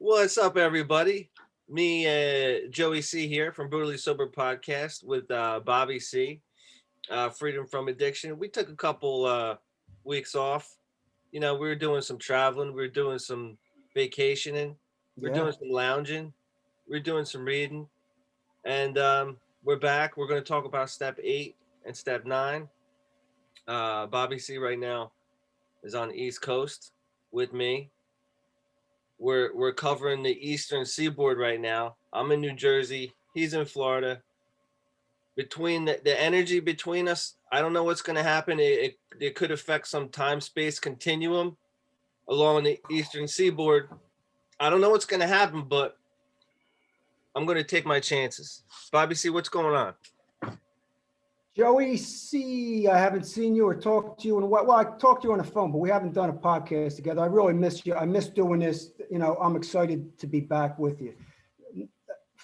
What's up, everybody? Me, Joey C here from Brutally Sober Podcast with Bobby C, Freedom from Addiction. We took a couple weeks off. We were doing some traveling, we were doing some vacationing, we are Yeah. doing some lounging, we are doing some reading, and we're back. We're going to talk about step 8 and step 9. Bobby C right now is on the East Coast with me. We're covering the eastern seaboard right now. I'm in New Jersey. He's in Florida. Between the energy between us, I don't know what's going to happen. It could affect some time space continuum along the eastern seaboard. I don't know what's going to happen, but I'm going to take my chances. Bobby C, what's going on? Joey C, I haven't seen you or talked to you in a while. Well, I talked to you on the phone, but we haven't done a podcast together. I really miss you. I miss doing this. I'm excited to be back with you.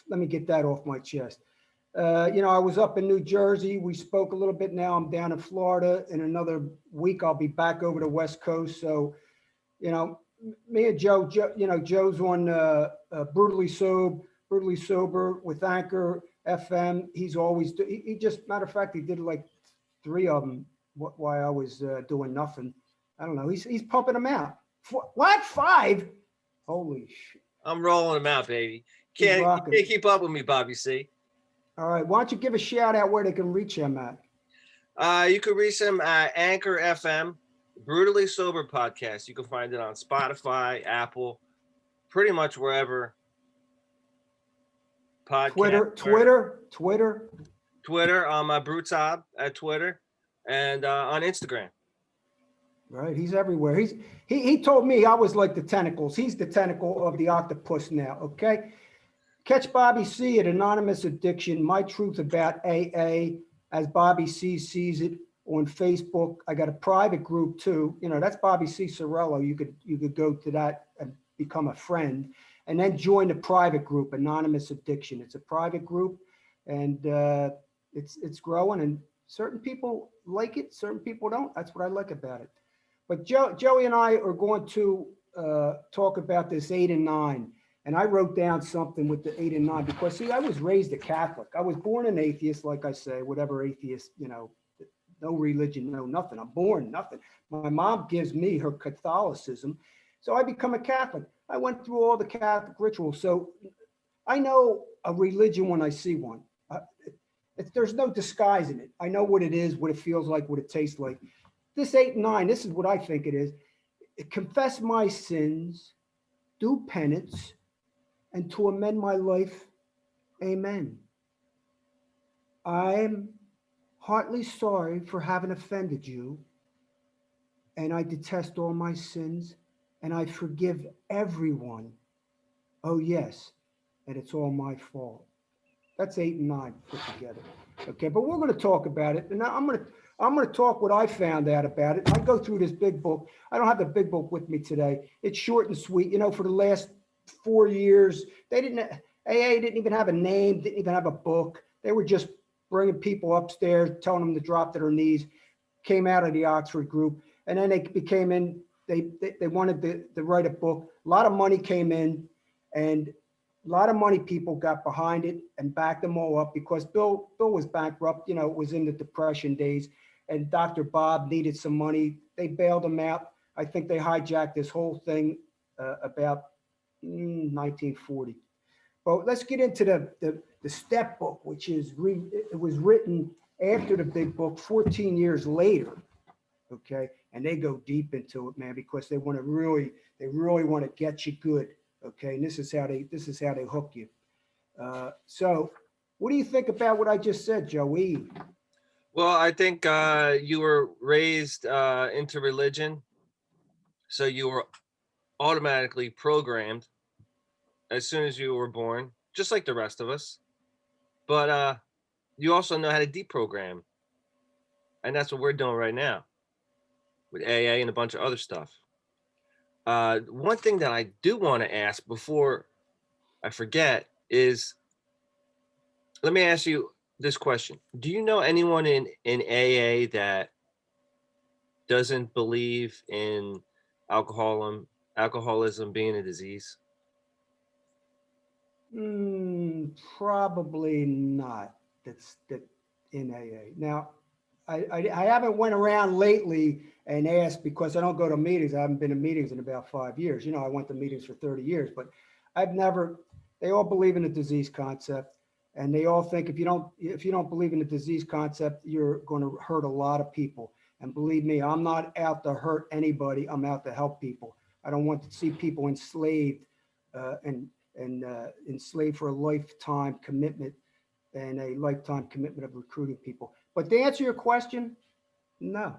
Let me get that off my chest. I was up in New Jersey. We spoke a little bit. Now I'm down in Florida. In another week, I'll be back over the West Coast. So, me and Joe's on Brutally Sober with Anchor FM. He's always he just matter of fact he did like 3 of them. While I was doing nothing. I don't know. He's pumping them out. What 5? Holy shit! I'm rolling him out, baby. He's You rocking. can't keep up with me, Bobby C. All right. Why don't you give a shout out where they can reach him at? You can reach him at Anchor FM, Brutally Sober Podcast. You can find it on Spotify, Apple, pretty much wherever podcast. Twitter on my Brutab at Twitter, and on Instagram. Right, he's everywhere. He told me I was like the tentacles. He's the tentacle of the octopus now. Okay, catch Bobby C at Anonymous Addiction. My truth about AA, as Bobby C sees it, on Facebook. I got a private group too. That's Bobby C Sorello. You could go to that and become a friend, and then join the private group, Anonymous Addiction. It's a private group, and it's growing. And certain people like it, certain people don't. That's what I like about it. But Joey and I are going to talk about this 8 and 9. And I wrote down something with the 8 and 9 because, see, I was raised a Catholic. I was born an atheist, like I say, whatever atheist, no religion, no nothing. I'm born nothing. My mom gives me her Catholicism. So I become a Catholic. I went through all the Catholic rituals. So I know a religion when I see one. There's no disguising it. I know what it is, what it feels like, what it tastes like. This 8 and 9, this is what I think it is. Confess my sins, do penance, and to amend my life. Amen. I'm heartily sorry for having offended you, and I detest all my sins, and I forgive everyone. Oh, yes, and it's all my fault. That's 8 and 9 put together. Okay, but we're going to talk about it, and I'm going to talk what I found out about it. I go through this big book. I don't have the big book with me today. It's short and sweet. For the last 4 years, AA didn't even have a name, didn't even have a book. They were just bringing people upstairs, telling them to drop to their knees. Came out of the Oxford group, and then they became in. They wanted to write a book. A lot of money came in, and a lot of money people got behind it and backed them all up because Bill was bankrupt. It was in the Depression days, and Dr. Bob needed some money. They bailed him out. I think they hijacked this whole thing about 1940. But let's get into the step book, which it was written after the big book, 14 years later. Okay, and they go deep into it, man, because they really want to get you good. Okay, and this is how they hook you. So, what do you think about what I just said, Joey? Well, I think you were raised into religion, so you were automatically programmed as soon as you were born, just like the rest of us. But you also know how to deprogram, and that's what we're doing right now with AA and a bunch of other stuff. One thing that I do want to ask before I forget is, let me ask you this question. Do you know anyone in AA that doesn't believe in alcoholism being a disease? Probably not. That's that in AA. Now, I haven't went around lately and asked because I don't go to meetings. I haven't been to meetings in about 5 years. You know, I went to meetings for 30 years, but I've never. They all believe in the disease concept, and they all think if you don't believe in the disease concept, you're going to hurt a lot of people. And believe me, I'm not out to hurt anybody. I'm out to help people. I don't want to see people enslaved and enslaved for a lifetime commitment and a lifetime commitment of recruiting people. But to answer your question, no.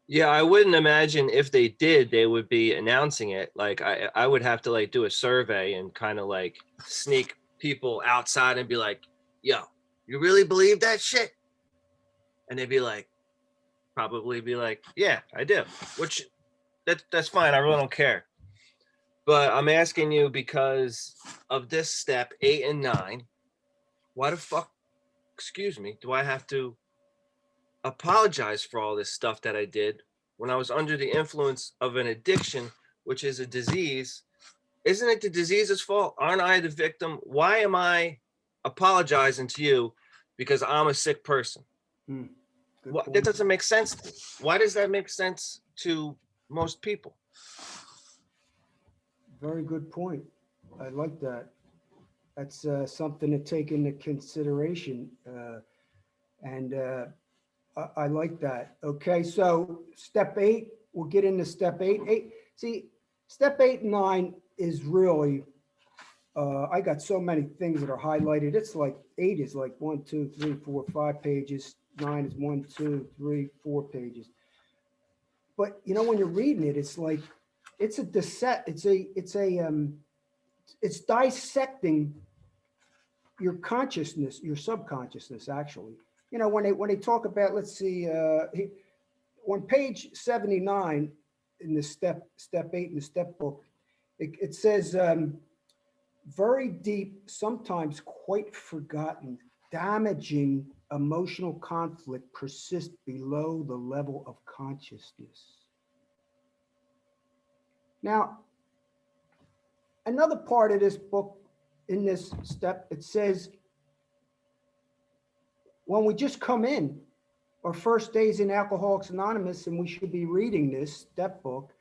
Yeah, I wouldn't imagine if they did, they would be announcing it. Like I would have to like do a survey and kind of like sneak people outside and be like, yo, you really believe that shit? And they'd be like, probably be like, yeah, I do. Which that's fine. I really don't care. But I'm asking you because of this step 8 and 9. Why the fuck, excuse me, do I have to apologize for all this stuff that I did when I was under the influence of an addiction, which is a disease? Isn't it the disease's fault? Aren't I the victim? Why am I apologizing to you because I'm a sick person? Hmm, good What, that point. doesn't make sense to me. Why does that make sense to most people? Very good point. I like that. That's something to take into consideration. And I like that. Okay, so step eight, we'll get into step eight. See, step 8 and 9 is really, I got so many things that are highlighted. It's like eight is like 1, 2, 3, 4, 5 pages. Nine is 1, 2, 3, 4 pages. But you know, when you're reading it, it's like it's a dissect. It's dissecting your consciousness, your subconsciousness, actually. You know, when they talk about, let's see, on page 79 in the step 8 in the step book, it says very deep, sometimes quite forgotten, damaging emotional conflict persists below the level of consciousness. Now, another part of this book, in this step, it says when we just come in, our first days in Alcoholics Anonymous, and we should be reading this step book.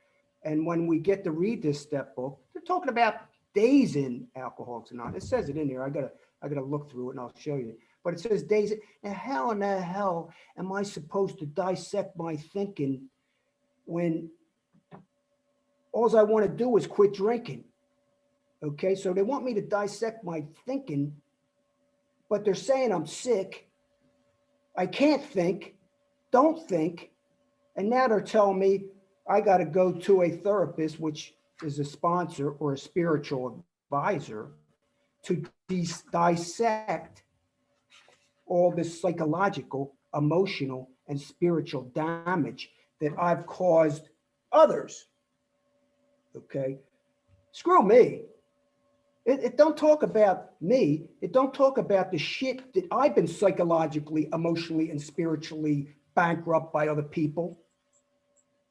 And when we get to read this step book, they're talking about days in Alcoholics Anonymous. It says it in here. I gotta look through it and I'll show you. But it says days. Now, how in the hell am I supposed to dissect my thinking when all I want to do is quit drinking? Okay, so they want me to dissect my thinking, but they're saying I'm sick. I can't think, don't think. And now they're telling me I got to go to a therapist, which is a sponsor or a spiritual advisor, to dissect all this psychological, emotional, and spiritual damage that I've caused others. Okay. Screw me. It don't talk about me. It don't talk about the shit that I've been psychologically, emotionally, and spiritually bankrupt by other people.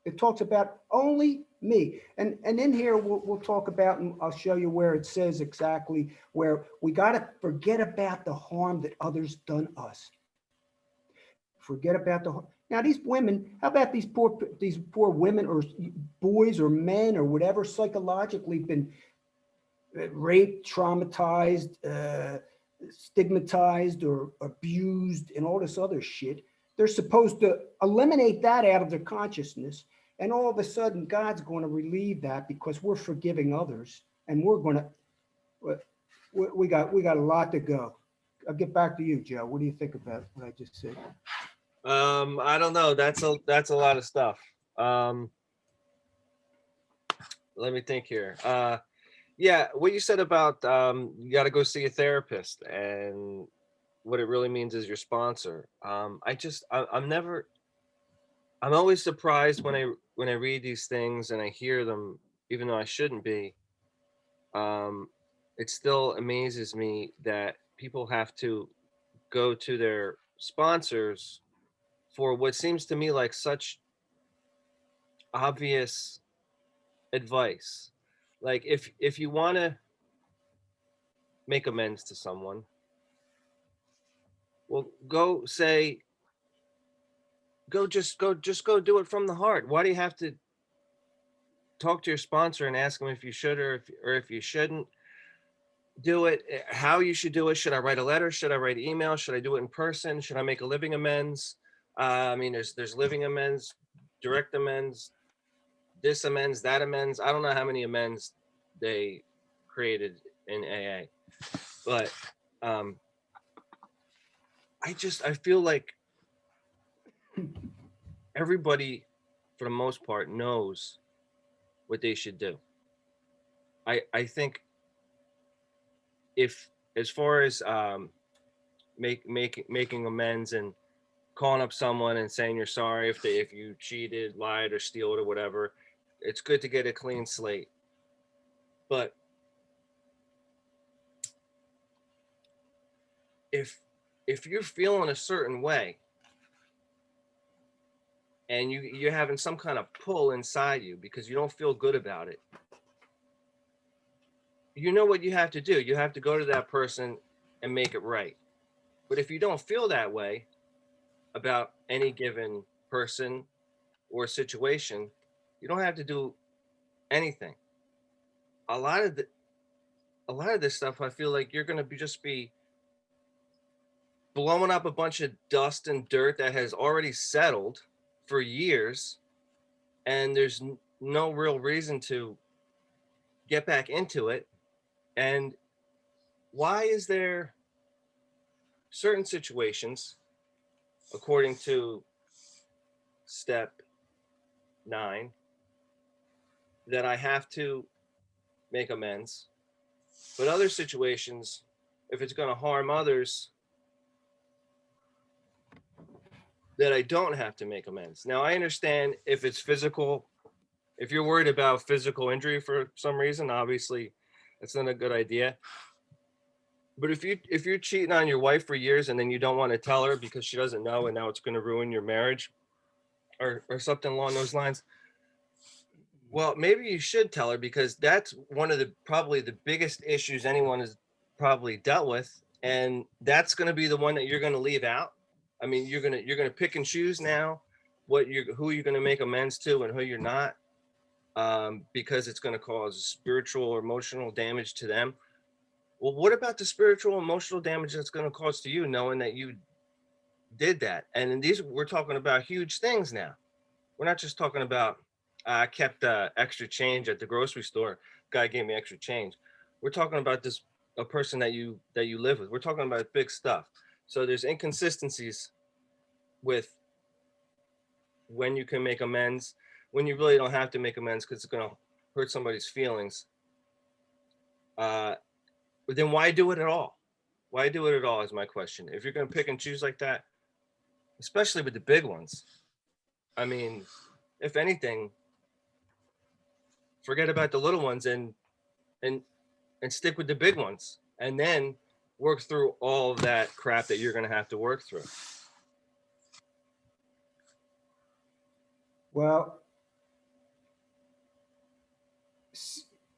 It talks about only me. And in here, we'll talk about, and I'll show you where it says exactly where we got to forget about the harm that others done us. Forget about now these women. How about these poor women or boys or men or whatever psychologically been raped, traumatized, stigmatized, or abused, and all this other shit. They're supposed to eliminate that out of their consciousness. And all of a sudden, God's going to relieve that because we're forgiving others. And we're going to, we got a lot to go. I'll get back to you, Joe. What do you think about what I just said? I don't know. That's a lot of stuff. Um, let me think here. Yeah, what you said about you got to go see a therapist and what it really means is your sponsor. I'm never, I'm always surprised when I read these things and I hear them, even though I shouldn't be. Um, it still amazes me that people have to go to their sponsors for what seems to me like such obvious advice. Like if you want to, make amends to someone. Well, go say, just go do it from the heart. Why do you have to talk to your sponsor and ask them if you should or if you shouldn't do it, how you should do it? Should I write a letter? Should I write email? Should I do it in person? Should I make a living amends? I mean, there's living amends, direct amends, this amends, that amends. I don't know how many amends they created in AA, but um, I feel like everybody, for the most part, knows what they should do. I think if, as far as making amends and calling up someone and saying you're sorry if you cheated, lied, or stealed or whatever, it's good to get a clean slate. But if you're feeling a certain way and you're having some kind of pull inside you because you don't feel good about it, you know what you have to do. You have to go to that person and make it right. But if you don't feel that way about any given person or situation, you don't have to do anything. A lot of this stuff, I feel like you're going to just be blowing up a bunch of dust and dirt that has already settled for years, and there's no real reason to get back into it. And why is there certain situations, according to step 9, that I have to make amends, but other situations, if it's going to harm others, that I don't have to make amends? Now, I understand if it's physical, if you're worried about physical injury for some reason, obviously that's not a good idea. But if you're cheating on your wife for years and then you don't want to tell her because she doesn't know and now it's going to ruin your marriage or something along those lines, well, maybe you should tell her, because that's one of the probably the biggest issues anyone has probably dealt with, and that's going to be the one that you're going to leave out. I mean, you're going to pick and choose now who you're going to make amends to and who you're not, because it's going to cause spiritual or emotional damage to them. Well, what about the spiritual emotional damage that's going to cause to you, knowing that you did that? And in these, we're talking about huge things now. We're not just talking about I kept extra change at the grocery store. Guy gave me extra change. We're talking about a person that you live with. We're talking about big stuff. So there's inconsistencies with when you can make amends, when you really don't have to make amends because it's going to hurt somebody's feelings. But then why do it at all? Why do it at all is my question. If you're going to pick and choose like that, especially with the big ones, I mean, if anything, forget about the little ones and stick with the big ones, and then work through all of that crap that you're going to have to work through. Well,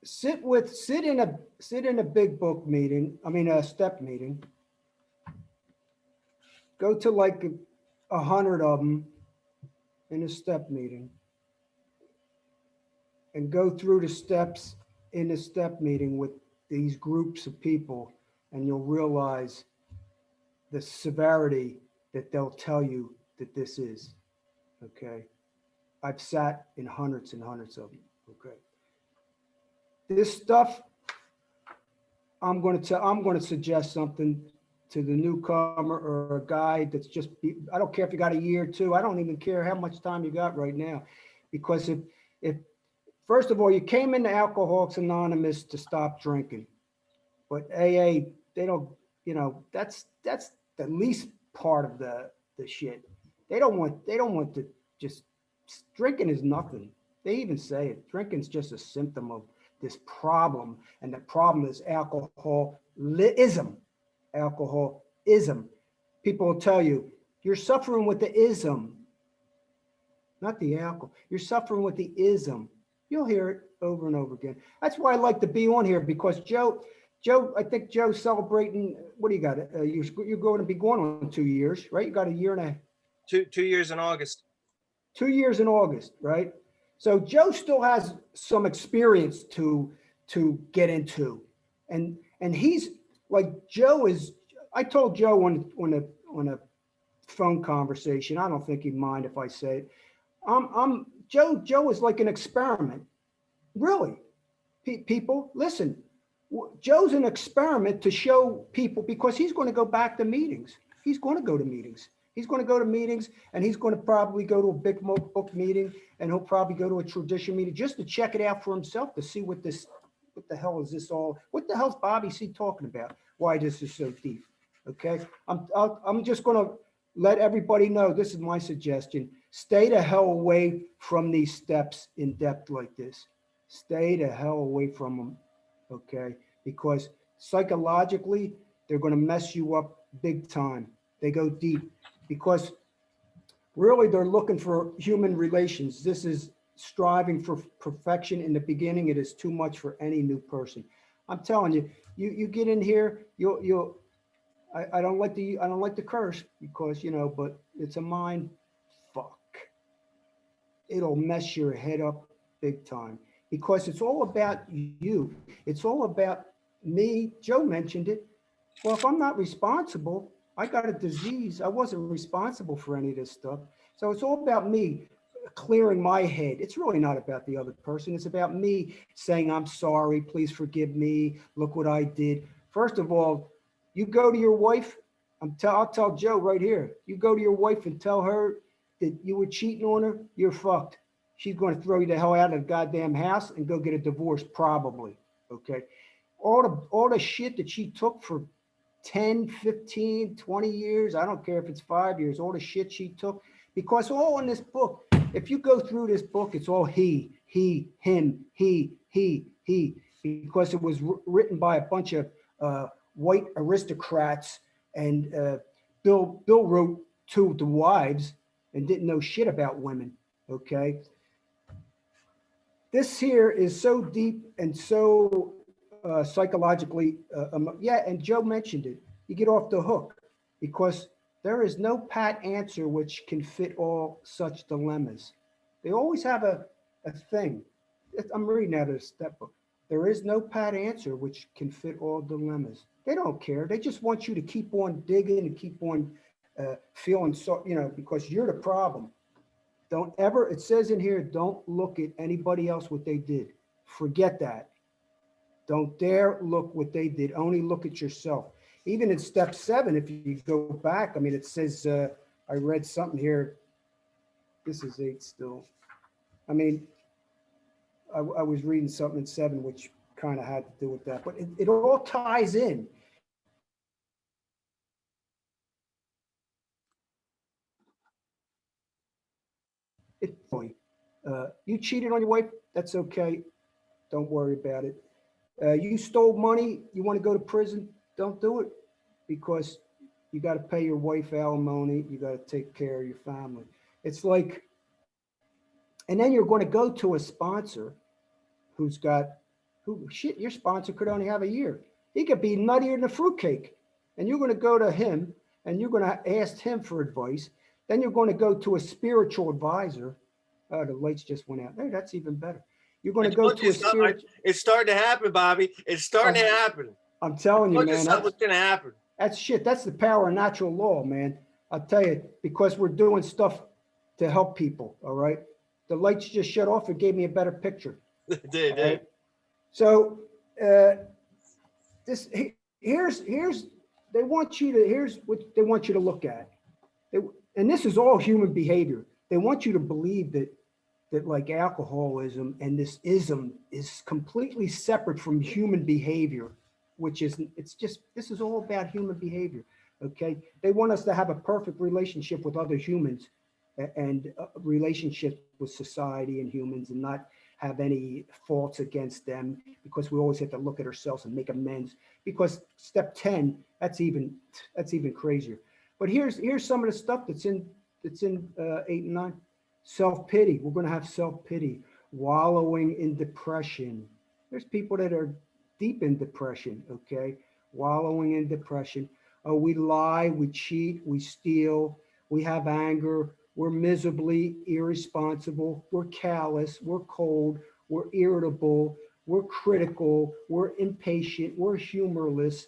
sit in a big book meeting. I mean, a step meeting. Go to like 100 of them in a step meeting, and go through the steps in a step meeting with these groups of people, and you'll realize the severity that they'll tell you that this is. Okay. I've sat in hundreds and hundreds of them. Okay. This stuff, I'm going to suggest something to the newcomer or a guy that's I don't care if you got a year or two. I don't even care how much time you got right now, because if first of all, you came into Alcoholics Anonymous to stop drinking, but AA, they don't, that's the least part of the shit. They don't want to just, drinking is nothing. They even say it. Drinking's just a symptom of this problem, and the problem is alcoholism. Alcoholism. People will tell you, you're suffering with the ism, not the alcohol. You're suffering with the ism. You'll hear it over and over again. That's why I like to be on here, because Joe Joe, I think Joe's celebrating. What do you got? You're going to be going on 2 years, right? You got a year and a 2 years in August. 2 years in August, right? So Joe still has some experience to get into, and he's like Joe is. I told Joe on a phone conversation. I don't think he'd mind if I say it. I'm Joe. Joe is like an experiment, really. People, listen. Joe's an experiment to show people because he's going to go back to meetings. He's going to go to meetings. He's going to go to meetings, and he's going to probably go to a big book meeting, and he'll probably go to a tradition meeting just to check it out for himself to see what the hell is this all? What the hell's Bobby C talking about? Why this is so deep? Okay, I'm just going to let everybody know. This is my suggestion: stay the hell away from these steps in depth like this. Stay the hell away from them. Okay, because psychologically they're going to mess you up big time. They go deep because really they're looking for human relations. This is striving for perfection in the beginning. It is too much for any new person. I'm telling you, you get in here, you'll I don't like the curse because but it's a mind fuck. It'll mess your head up big time because it's all about you. It's all about me. Joe mentioned it. Well, if I'm not responsible, I got a disease. I wasn't responsible for any of this stuff. So it's all about me clearing my head. It's really not about the other person. It's about me saying, I'm sorry, please forgive me. Look what I did. First of all, you go to your wife. I'll tell Joe right here. You go to your wife and tell her that you were cheating on her. You're fucked. She's going to throw you the hell out of the goddamn house and go get a divorce, probably. Okay. All the shit that she took for 10, 15, 20 years. I don't care if it's 5 years, all the shit she took. Because all in this book, if you go through this book, it's all he, him, he. Because it was written by a bunch of white aristocrats. And Bill wrote to the wives and didn't know shit about women. Okay. This here is so deep and so psychologically, and Joe mentioned it. You get off the hook because there is no pat answer which can fit all such dilemmas. They always have a thing. I'm reading out of the step book. There is no pat answer which can fit all dilemmas. They don't care. They just want you to keep on digging and keep on feeling so, because you're the problem. Don't ever, it says in here, don't look at anybody else what they did. Forget that. Don't dare look what they did. Only look at yourself. Even in step 7, if you go back, I mean, it says, I read something here. This is 8 still. I mean, I was reading something in 7, which kind of had to do with that, but it all ties in. You cheated on your wife, that's okay. Don't worry about it. You stole money, you want to go to prison, don't do it because you got to pay your wife alimony, you got to take care of your family. It's like, and then you're going to go to a sponsor shit, your sponsor could only have a year. He could be nuttier than a fruitcake. And you're going to go to him and you're going to ask him for advice. Then you're going to go to a spiritual advisor. Oh, the lights just went out. Hey, that's even better. You're going to go to a spiritual. It's starting to happen, Bobby. It's starting to happen. I'm telling you, man. That's what's going to happen. That's shit. That's the power of natural law, man. I'll tell you, because we're doing stuff to help people. All right. The lights just shut off. It gave me a better picture. It did. Right? So here's what they want you to look at. And this is all human behavior. They want you to believe that like alcoholism and this ism is completely separate from human behavior, which is this is all about human behavior. Okay. They want us to have a perfect relationship with other humans and relationships with society and humans and not have any faults against them, because we always have to look at ourselves and make amends, because step 10, that's even crazier. But here's some of the stuff that's in 8 and 9. Self-pity. We're going to have self-pity, wallowing in depression. There's people that are deep in depression, okay? Wallowing in depression. Oh, we lie, we cheat, we steal, we have anger, we're miserably irresponsible, we're callous, we're cold, we're irritable, we're critical, we're impatient, we're humorless.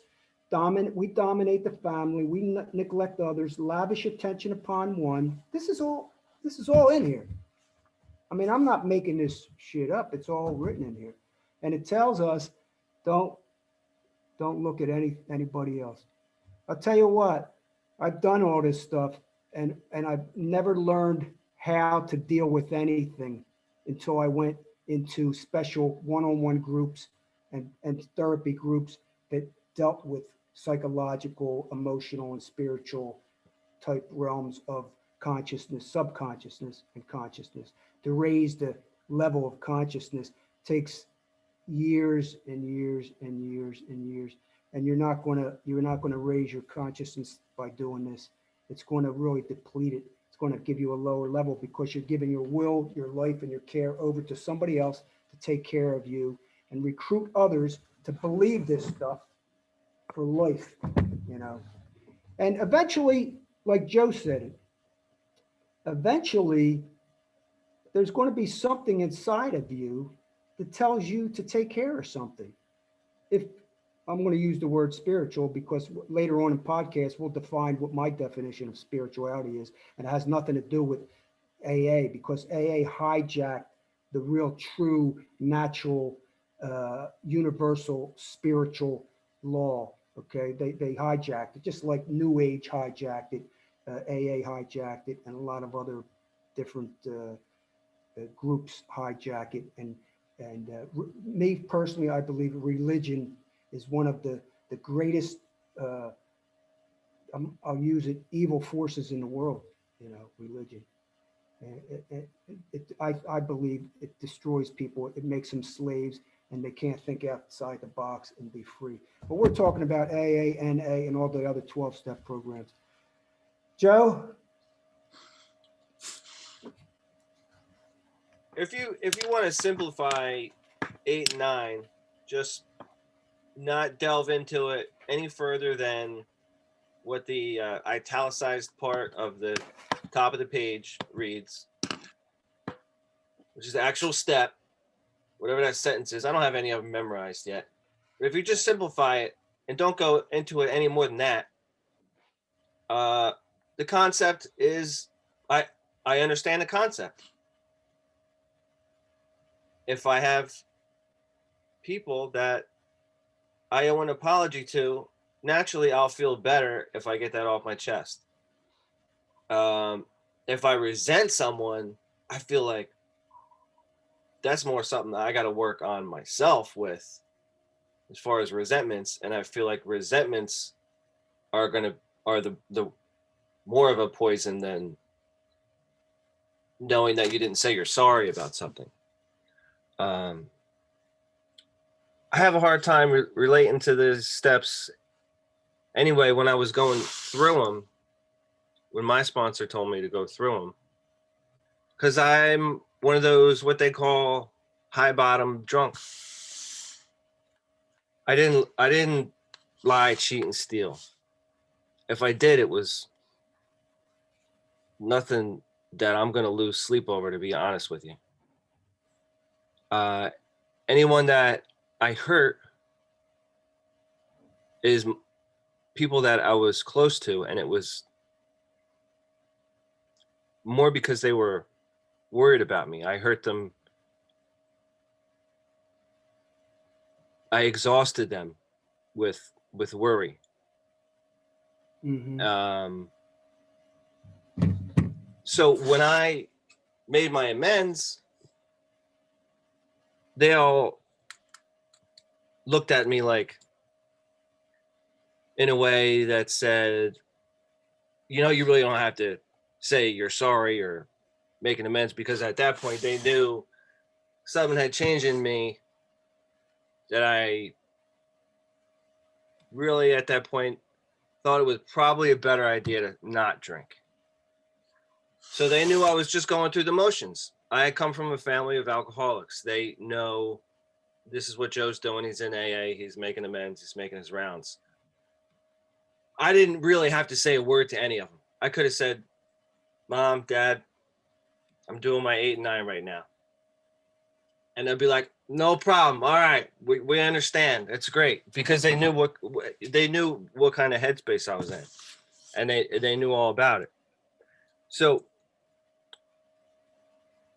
We dominate the family, we neglect others, lavish attention upon one. This is all in here. I mean, I'm not making this shit up. It's all written in here. And it tells us don't don't look at anybody else. I'll tell you what, I've done all this stuff and I've never learned how to deal with anything until I went into special one-on-one groups and therapy groups that dealt with psychological, emotional, and spiritual type realms of consciousness, subconsciousness, and consciousness. To raise the level of consciousness takes years and years and years and years. And you're not gonna raise your consciousness by doing this. It's going to really deplete it. It's going to give you a lower level because you're giving your will, your life, and your care over to somebody else to take care of you and recruit others to believe this stuff for life, you know. And eventually, like Joe said it, eventually there's going to be something inside of you that tells you to take care of something. If I'm going to use the word spiritual because later on in podcast we'll define what my definition of spirituality is, and it has nothing to do with AA because AA hijacked the real, true, natural, universal spiritual law. Okay, they hijacked it just like New Age hijacked it, AA hijacked it, and a lot of other different groups hijack it. And me personally, I believe religion is one of the greatest. Uh, I'll use it, evil forces in the world. You know, religion. I believe it destroys people. It makes them slaves, and they can't think outside the box and be free. But we're talking about AA, NA, and all the other 12-step programs. Joe. If you want to simplify 8 and 9, just not delve into it any further than what the italicized part of the top of the page reads, which is the actual step, whatever that sentence is. I don't have any of them memorized yet. But if you just simplify it and don't go into it any more than that, the concept is, I understand the concept. If I have people that I owe an apology to, naturally I'll feel better if I get that off my chest. If I resent someone, I feel like that's more something that I got to work on myself with as far as resentments. And I feel like resentments are the more of a poison than knowing that you didn't say you're sorry about something. I have a hard time relating to the steps anyway. When I was going through them, when my sponsor told me to go through them, because I'm one of those what they call high bottom drunk. I didn't lie, cheat, and steal. If I did, it was nothing that I'm gonna lose sleep over, to be honest with you. Anyone that I hurt is people that I was close to, and it was more because they were worried about me. I hurt them. I exhausted them with worry. Mm-hmm. So when I made my amends, they all looked at me like in a way that said, you know, you really don't have to say you're sorry or make an amends, because at that point they knew something had changed in me, that I really at that point thought it was probably a better idea to not drink. So they knew I was just going through the motions. I come from a family of alcoholics. They know this is what Joe's doing. He's in AA. He's making amends. He's making his rounds. I didn't really have to say a word to any of them. I could have said, Mom, Dad, I'm doing my 8 and 9 right now. And they'll be like, no problem. All right. We understand. It's great. Because they knew what kind of headspace I was in. And they knew all about it. So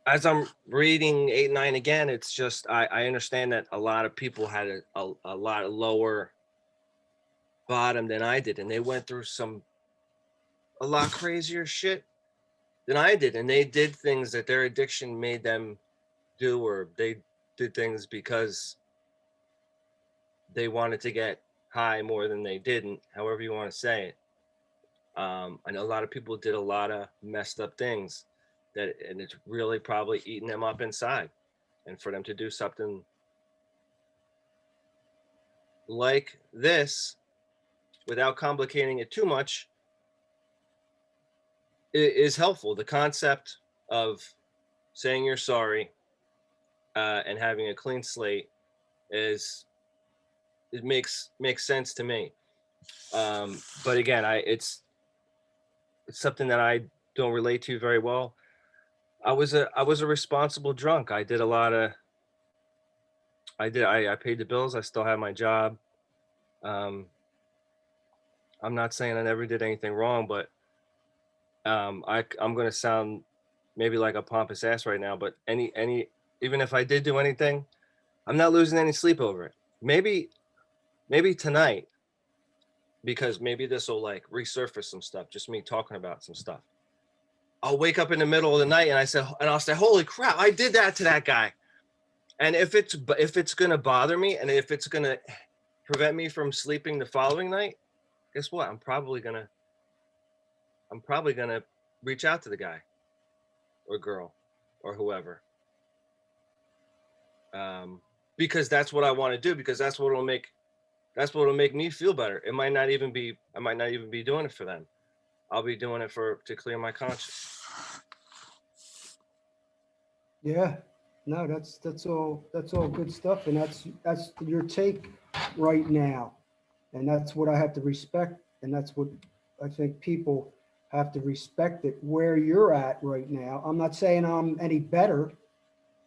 as I'm reading 8 and 9 again, it's just I understand that a lot of people had a lot lower bottom than I did, and they went through a lot crazier shit than I did, and they did things that their addiction made them do, or they did things because they wanted to get high more than they didn't, however you want to say it. I know a lot of people did a lot of messed up things and it's really probably eating them up inside. And for them to do something like this without complicating it too much is helpful. The concept of saying you're sorry and having a clean slate it makes sense to me. But again, it's something that I don't relate to very well. I was a responsible drunk. I did a lot of I paid the bills. I still have my job. Um, I'm not saying I never did anything wrong, but I'm gonna sound maybe like a pompous ass right now, but even if I did do anything, I'm not losing any sleep over it. Maybe tonight, because maybe this will like resurface some stuff, just me talking about some stuff. I'll wake up in the middle of the night and I'll say, holy crap, I did that to that guy. And if it's gonna bother me and if it's gonna prevent me from sleeping the following night, guess what? I'm probably gonna reach out to the guy or girl or whoever. Because that's what I want to do, because that's what will make me feel better. I might not even be doing it for them. I'll be doing it to clear my conscience. Yeah, no, that's all good stuff, and that's your take right now, and that's what I have to respect, and that's what I think people have to respect it where you're at right now. I'm not saying I'm any better,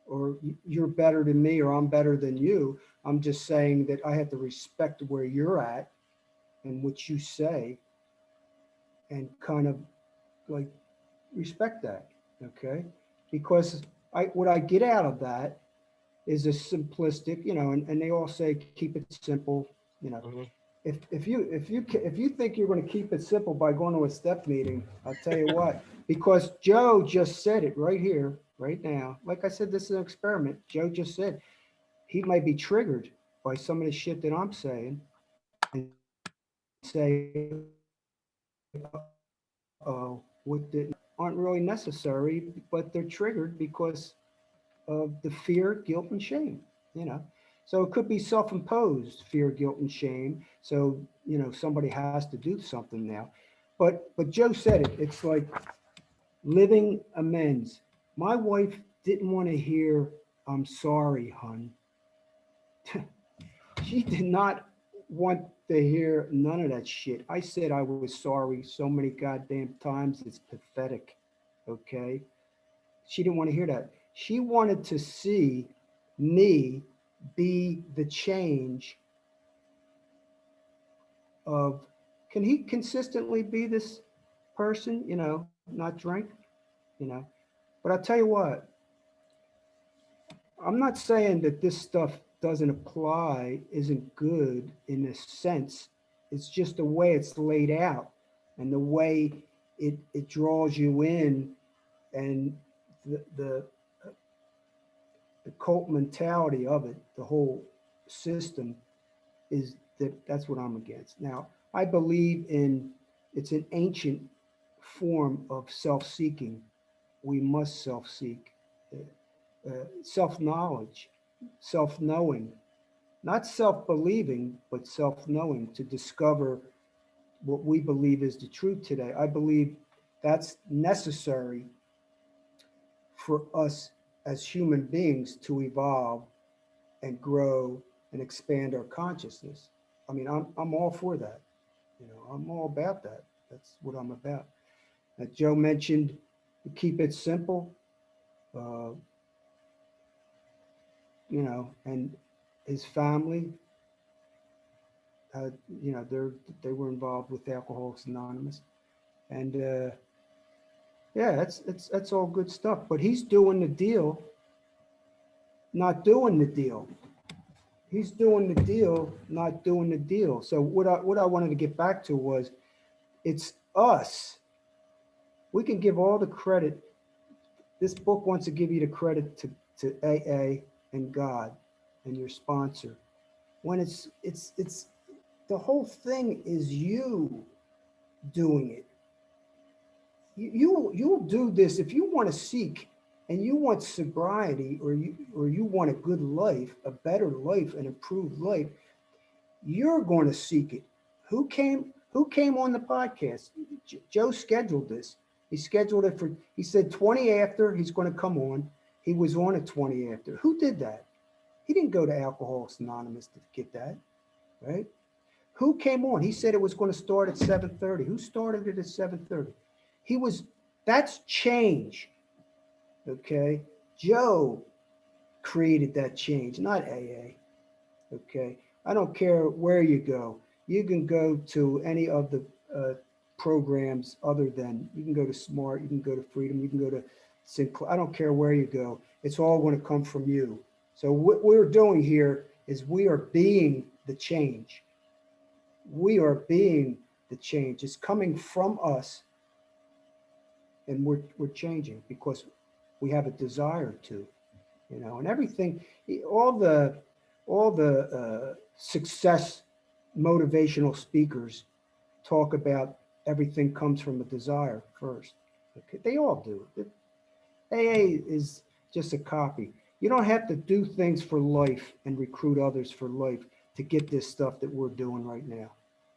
or you're better than me, or I'm better than you. I'm just saying that I have to respect where you're at and what you say, and kind of like respect that, okay? Because what I get out of that is a simplistic, and they all say keep it simple, you know. Mm-hmm. If you think you're going to keep it simple by going to a step meeting, I'll tell you what, because Joe just said it right here, right now. Like I said, this is an experiment. Joe just said he might be triggered by some of the shit that I'm saying and say, oh, what did aren't really necessary, but they're triggered because of the fear, guilt, and shame, you know. So it could be self-imposed fear, guilt, and shame. So, somebody has to do something now. But Joe said it. It's like living amends. My wife didn't want to hear "I'm sorry, hun." She did not want to hear none of that shit. I said I was sorry so many goddamn times. It's pathetic. Okay. She didn't want to hear that. She wanted to see me be the change of, can he consistently be this person, not drink, you know. But I'll tell you what, I'm not saying that this stuff doesn't apply, isn't good in a sense. It's just the way it's laid out and the way it draws you in, and the cult mentality of it, the whole system, is that's what I'm against. Now, I believe it's an ancient form of self-seeking. We must self-seek, self-knowledge, self-knowing, not self-believing, but self-knowing to discover what we believe is the truth today. I believe that's necessary for us as human beings to evolve and grow and expand our consciousness. I mean, I'm all for that. You know, I'm all about that. That's what I'm about. Joe mentioned keep it simple. Uh, you know, and his family, uh, you know, they were involved with Alcoholics Anonymous, and yeah, that's all good stuff. But he's doing the deal, not doing the deal. He's doing the deal, not doing the deal. So what I wanted to get back to was it's us. We can give all the credit. This book wants to give you the credit to AA and God and your sponsor. When it's the whole thing is you doing it. You'll do this if you want to seek and you want sobriety or you want a good life, a better life, an improved life. You're going to seek it. Who came on the podcast? Joe scheduled this. He scheduled it for. He said 20 after he's going to come on. He was on at 20 after. Who did that? He didn't go to Alcoholics Anonymous to get that, right? Who came on? He said it was going to start at 7:30. Who started it at 7:30? He was. That's change. Okay, Joe created that change, not AA. Okay, I don't care where you go. You can go to any of the programs other than you can go to Smart, you can go to Freedom, you can go to Sinclair. I don't care where you go. It's all going to come from you. So what we're doing here is we are being the change. We are being the change. It's coming from us, and we're changing because we have a desire to, you know, and everything, all the success motivational speakers talk about everything comes from a desire first. Okay? They all do. AA is just a copy. You don't have to do things for life and recruit others for life to get this stuff that we're doing right now.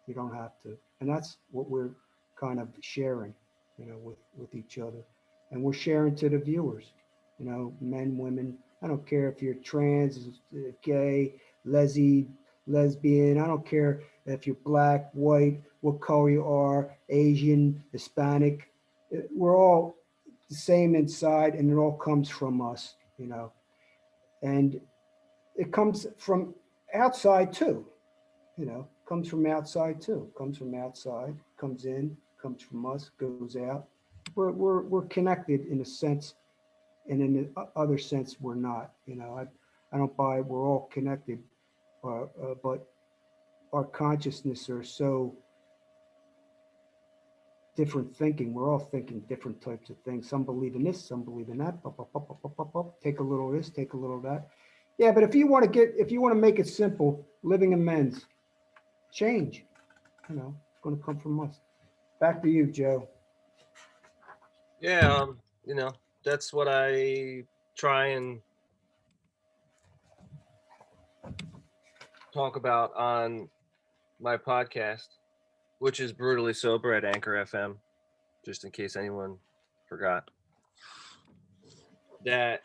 You don't have to. And that's what we're kind of sharing, you know, with each other. And we're sharing to the viewers, you know, men, women. I don't care if you're trans, gay, lesbian. I don't care if you're black, white, what color you are, Asian, Hispanic. We're all the same inside, and it all comes from us, you know. And it comes from outside too, you know. Comes from outside too. Comes from outside, comes in, comes from us, goes out. We're connected in a sense, and in the other sense, we're not. You know, I don't buy we're all connected, but our consciousness are so different thinking. We're all thinking different types of things. Some believe in this, some believe in that. Take a little of this, take a little of that. Yeah, but if you want to make it simple, living amends, change. You know, it's going to come from us. Back to you, Joe. Yeah, you know, that's what I try and talk about on my podcast, which is Brutally Sober at Anchor FM, just in case anyone forgot. That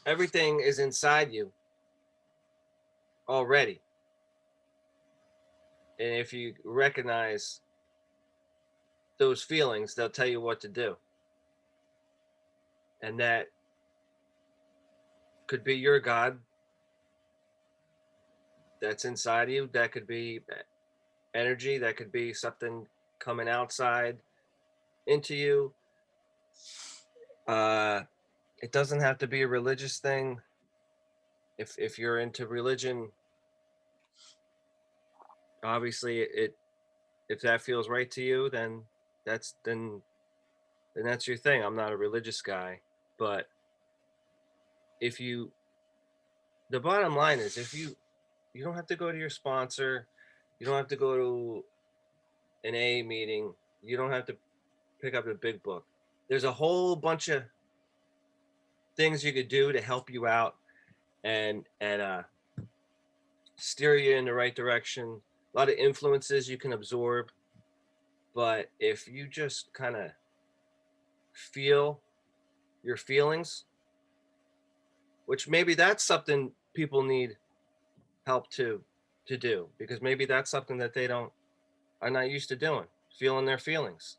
everything is inside you already. And if you recognize those feelings, they'll tell you what to do. And that could be your God that's inside you. That could be energy. That could be something coming outside into you. It doesn't have to be a religious thing. If you're into religion, obviously it if that feels right to you, then that's then that's your thing. I'm not a religious guy, but if you the bottom line is if you don't have to go to your sponsor, you don't have to go to an A meeting, you don't have to pick up the big book. There's a whole bunch of things you could do to help you out and steer you in the right direction. A lot of influences you can absorb, but if you just kind of feel your feelings, which maybe that's something people need help to do, because maybe that's something that they don't are not used to doing, feeling their feelings.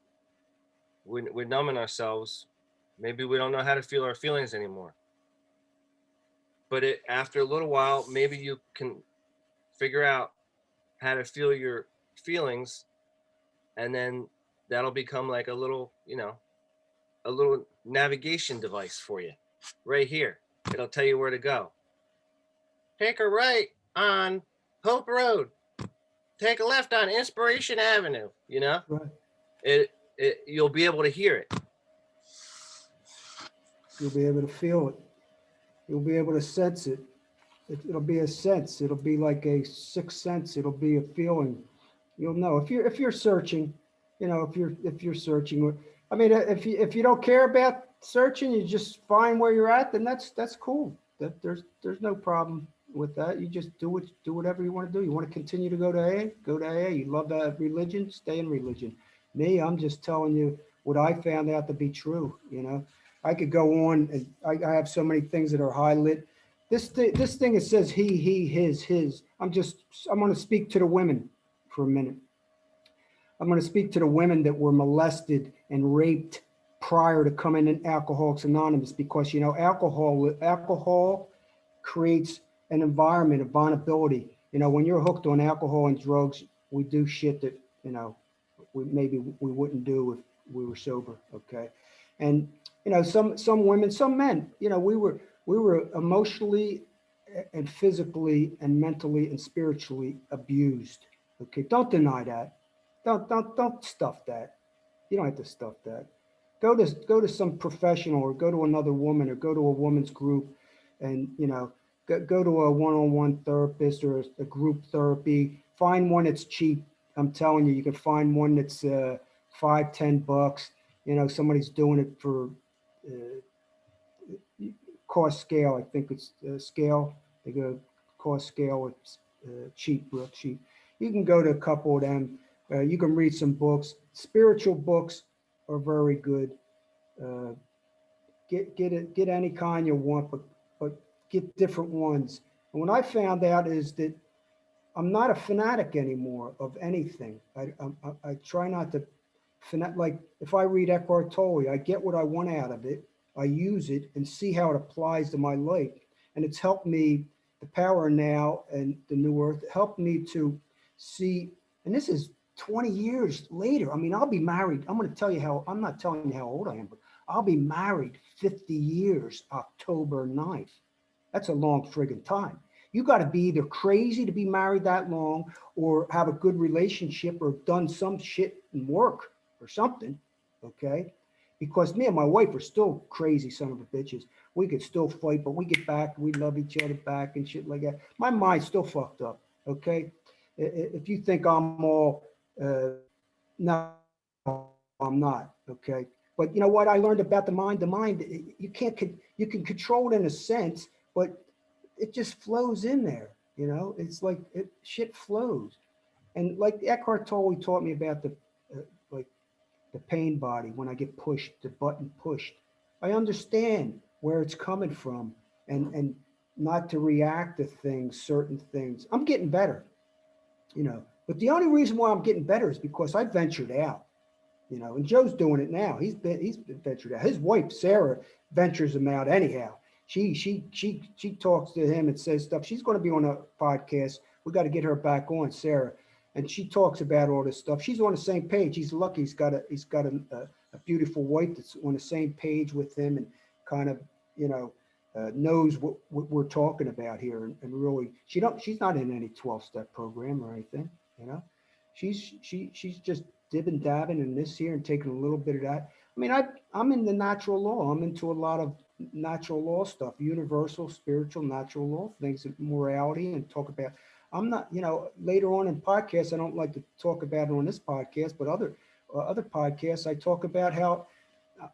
We're numbing ourselves. Maybe we don't know how to feel our feelings anymore. But after a little while, maybe you can figure out how to feel your feelings, and then that'll become like a little, a little navigation device for you right here. It'll tell you where to go. Take a right on Hope Road. Take a left on Inspiration Avenue. Right. It you'll be able to hear it. You'll be able to feel it. You'll be able to sense it. It'll be a sense. It'll be like a sixth sense. It'll be a feeling. You'll know if you're searching. If you're searching. I mean, if you don't care about searching, you just find where you're at. Then that's cool. There's no problem with that. You just do whatever you want to do. You want to continue to go to AA, go to AA. You love that religion, stay in religion. Me, I'm just telling you what I found out to be true. I could go on, and I have so many things that are highlighted. This thing, it says he, his. I'm going to speak to the women for a minute. I'm going to speak to the women that were molested and raped prior to coming in Alcoholics Anonymous, because alcohol creates an environment of vulnerability. When you're hooked on alcohol and drugs, we do shit that we wouldn't do if we were sober. Okay, and some women, some men, we were emotionally and physically and mentally and spiritually abused. Okay, don't deny that. Don't stuff that. You don't have to stuff that. Go to some professional, or go to another woman, or go to a woman's group, and go to a one-on-one therapist or a group therapy. Find one that's cheap. I'm telling you, you can find one that's $5-10. Somebody's doing it for cost scale. I think it's scale. They go cost scale. It's cheap, real cheap. You can go to a couple of them. You can read some books. Spiritual books are very good. Uh, get any kind you want, but get different ones. And what I found out is that I'm not a fanatic anymore of anything. I try not to like if I read Eckhart Tolle, I get what I want out of it. I use it and see how it applies to my life. And it's helped me, the Power Now and the New Earth, helped me to see, and this is 20 years later. I mean, I'll be married. I'm I'm not telling you how old I am, but I'll be married 50 years, October 9th. That's a long friggin' time. You got to be either crazy to be married that long, or have a good relationship, or done some shit and work or something. Okay. Because me and my wife are still crazy son of a bitches. We could still fight, but we get back, we love each other back and shit like that. My mind's still fucked up. Okay. If you think I'm all, no, I'm not. Okay. But you know what I learned about the mind? The mind, you can control it in a sense, but it just flows in there. It's like shit flows. And like Eckhart Tolle taught me about like the pain body, when I get pushed, the button pushed. I understand where it's coming from, and not to react to things, certain things. I'm getting better, But the only reason why I'm getting better is because I ventured out, And Joe's doing it now. He's been ventured out. His wife Sarah ventures him out anyhow. She talks to him and says stuff. She's going to be on a podcast. We got to get her back on, Sarah, and she talks about all this stuff. She's on the same page. He's lucky. He's got a beautiful wife that's on the same page with him, and kind of knows what we're talking about here, and really she's not in any 12-step program or anything. She's just dibbing dabbing in this here and taking a little bit of that. I mean, I'm in the natural law. I'm into a lot of natural law stuff, universal, spiritual, natural law things, morality, and talk about. I'm not, later on in podcasts, I don't like to talk about it on this podcast, but other podcasts, I talk about how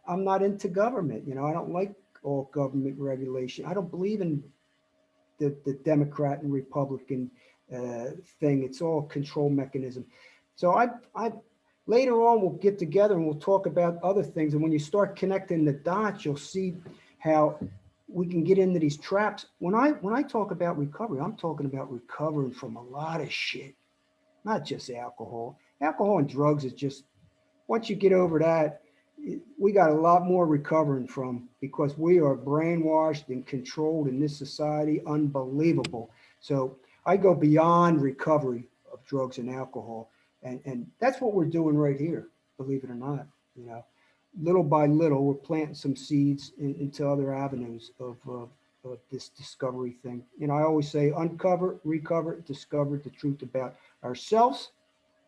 I'm not into government. I don't like all government regulation. I don't believe in the Democrat and Republican thing. It's all control mechanism. So I later on we'll get together and we'll talk about other things. And when you start connecting the dots, you'll see how we can get into these traps. When I talk about recovery, I'm talking about recovering from a lot of shit, not just alcohol. Alcohol and drugs is just, once you get over that, we got a lot more recovering from, because we are brainwashed and controlled in this society. Unbelievable. So I go beyond recovery of drugs and alcohol, and that's what we're doing right here. Believe it or not, you know, little by little, we're planting some seeds into other avenues of this discovery thing. You know, I always say, uncover, recover, discover the truth about ourselves,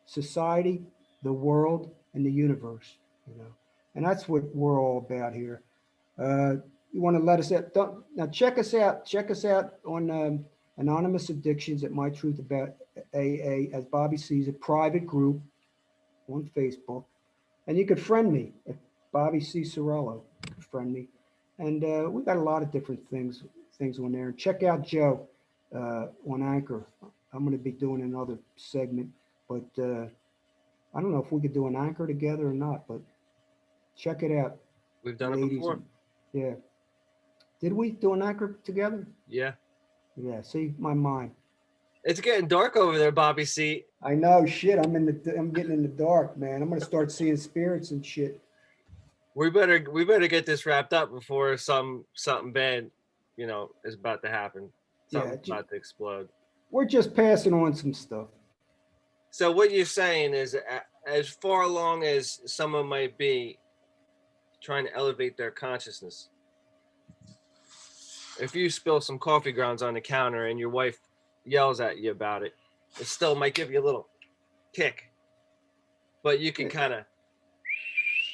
society, the world, and the universe. You know, and that's what we're all about here. Uh, you want to let us out? Now check us out. Check us out on Anonymous Addictions at My Truth About AA, as Bobby sees, a private group on Facebook, and you could friend me at Bobby C. Sorello. Friend me, and we got a lot of different things on there. Check out Joe on Anchor. I'm going to be doing another segment, but I don't know if we could do an Anchor together or not. But check it out, We've done it ladies. before. Yeah, did we do an Anchor together? Yeah. Yeah. See, my mind. It's getting dark over there, Bobby C. I know, shit. I'm getting in the dark, man. I'm gonna start seeing spirits and shit. We better get this wrapped up before something bad, is about to happen. Yeah, Something's about to explode. we're just passing on some stuff. So what you're saying is, as far along as someone might be trying to elevate their consciousness, if you spill some coffee grounds on the counter and your wife yells at you about it, it still might give you a little kick, but you can kind of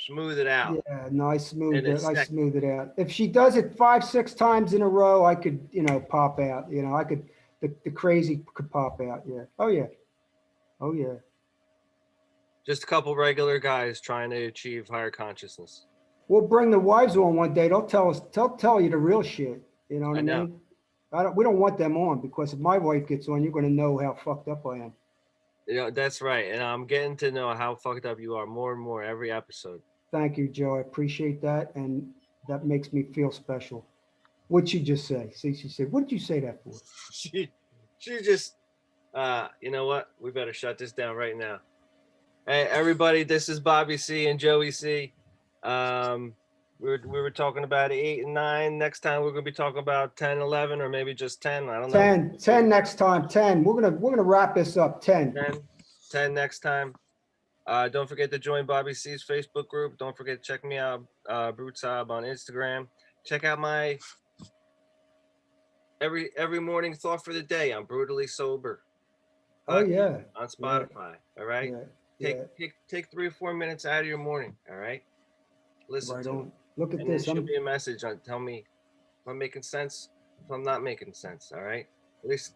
smooth it out. Yeah, no, I smooth And it. it's I smooth it out. If she does it 5, 6 times in a row, I could, pop out. I could. The crazy could pop out. Yeah. Oh yeah. Oh yeah. just a couple regular guys trying to achieve higher consciousness. We'll bring the wives on one day. They'll tell us. Tell you the real shit. You know what I I know. mean? We don't want them on, because if my wife gets on, you're going to know how fucked up I am. That's right. And I'm getting to know how fucked up you are more and more every episode. Thank you, Joe. I appreciate that, and that makes me feel special. What'd she just say? See, she said, "What did you say that for?" she just, you know what? We better shut this down right now. Hey, everybody, this is Bobby C and Joey C. We were talking about 8 and 9. Next time we're going to be talking about 10, 11, or maybe just 10. I don't know. 10 next time. 10. We're gonna wrap this up. 10. 10 next time. Don't forget to join Bobby C's Facebook group. Don't forget to check me out, Brutsob on Instagram. Check out my every morning thought for the day. I'm brutally sober. Oh yeah. On Spotify. Yeah. All right. Yeah. Take 3 or 4 minutes out of your morning. All right. Listen right to on. it. Look at and this. There should be a message on. Tell me if I'm making sense. If I'm not making sense. All right. At least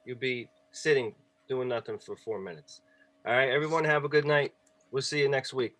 you'll be sitting doing nothing for 4 minutes. All right. Everyone have a good night. We'll see you next week.